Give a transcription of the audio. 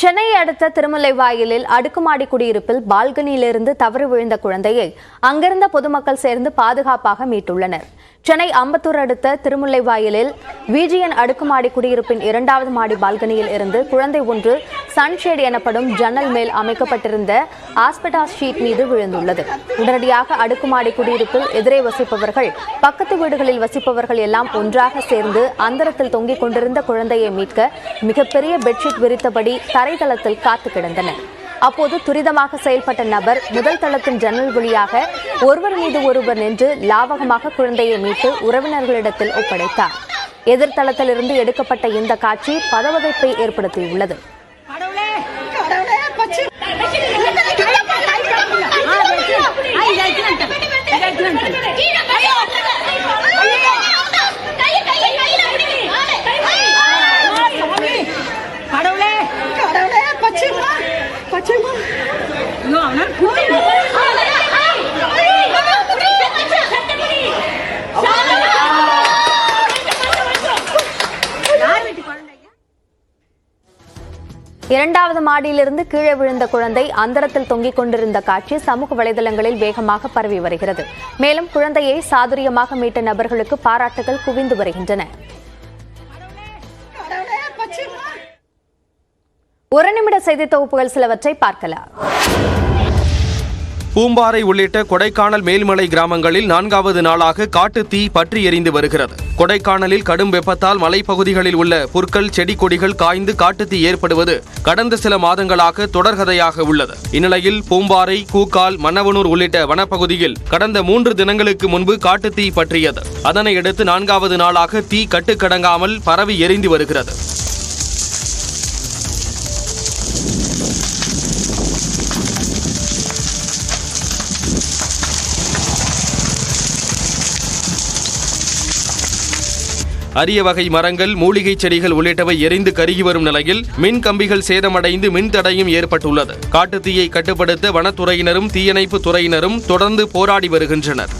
சென்னையை அடுத்த திருமுல்லைவாயலில் அடுக்குமாடி குடியிருப்பில் பால்கனியிலிருந்து தவறி விழுந்த குழந்தையை அங்கிருந்த பொதுமக்கள் சேர்ந்து பாதுகாப்பாக மீட்டுள்ளனர். சென்னை அம்பத்தூர் அடுத்த திருமுல்லைவாயலில் விஜிஎன் அடுக்குமாடி குடியிருப்பின் 2வது மாடி பால்கனியில் இருந்து குழந்தை ஒன்று சன்ஷேட் எனப்படும் ஜன்னல் மேல் அமைக்கப்பட்டிருந்த ஆஸ்பெட்டாஸ் ஷீட் மீது விழுந்துள்ளது. உடனடியாக அடுக்குமாடி குடியிருப்பில் எதிரே வசிப்பவர்கள், பக்கத்து வீடுகளில் வசிப்பவர்கள் எல்லாம் ஒன்றாக சேர்ந்து அந்தரத்தில் தொங்கிக் கொண்டிருந்த குழந்தையை மீட்க மிகப்பெரிய பெட்ஷீட் விரித்தபடி தரைதளத்தில் காத்து கிடந்தனர். அப்போது துரிதமாக செயல்பட்ட நபர் முதல் தளத்தின் ஜன்னல் வழியாக ஒருவர் மீது ஒருவர் நின்று லாவகமாக குழந்தையை மீட்டு உறவினர்களிடத்தில் ஒப்படைத்தார். எதிர்த்தளத்திலிருந்து எடுக்கப்பட்ட இந்த காட்சி பதவதைப்பை ஏற்படுத்தியுள்ளது. இரண்டாவது மாடியிலிருந்து கீழே விழுந்த குழந்தை அந்தரத்தில் தொங்கிக் கொண்டிருந்த காட்சி சமூக வலைதளங்களில் வேகமாக பரவி வருகிறது. மேலும் குழந்தையை சாதுரியமாக மீட்ட நபர்களுக்கு பாராட்டுகள் குவிந்து வருகின்றன. ஒரு நிமிட செய்தி தொகுப்புகள் சிலவற்றை பார்க்கலாம். பூம்பாறை உள்ளிட்ட கொடைக்கானல் மேல்மலை கிராமங்களில் 4வது நாளாக காட்டு தீ பற்றி எரிந்து வருகிறது. கொடைக்கானலில் கடும் வெப்பத்தால் மலைப்பகுதிகளில் உள்ள புற்கள், செடி கொடிகள் காய்ந்து காட்டுத்தீ ஏற்படுவது கடந்த சில மாதங்களாக தொடர்கதையாக உள்ளது. இந்நிலையில் பூம்பாறை, கூக்கால், மன்னவனூர் உள்ளிட்ட வனப்பகுதியில் கடந்த 3 தினங்களுக்கு முன்பு காட்டுத்தீ பற்றியது. அதனையடுத்து 4வது நாளாக தீ கட்டுக்கடங்காமல் பரவி எரிந்து வருகிறது. அரிய வகை மரங்கள், மூலிகை செடிகள் உள்ளிட்டவை எரிந்து கருகி வரும் நிலையில் மின் கம்பிகள் சேதமடைந்து மின் தடையும் ஏற்பட்டுள்ளது. காட்டுத்தீயை கட்டுப்படுத்த வனத்துறையினரும் தீயணைப்பு துறையினரும் தொடர்ந்து போராடி வருகின்றனர்.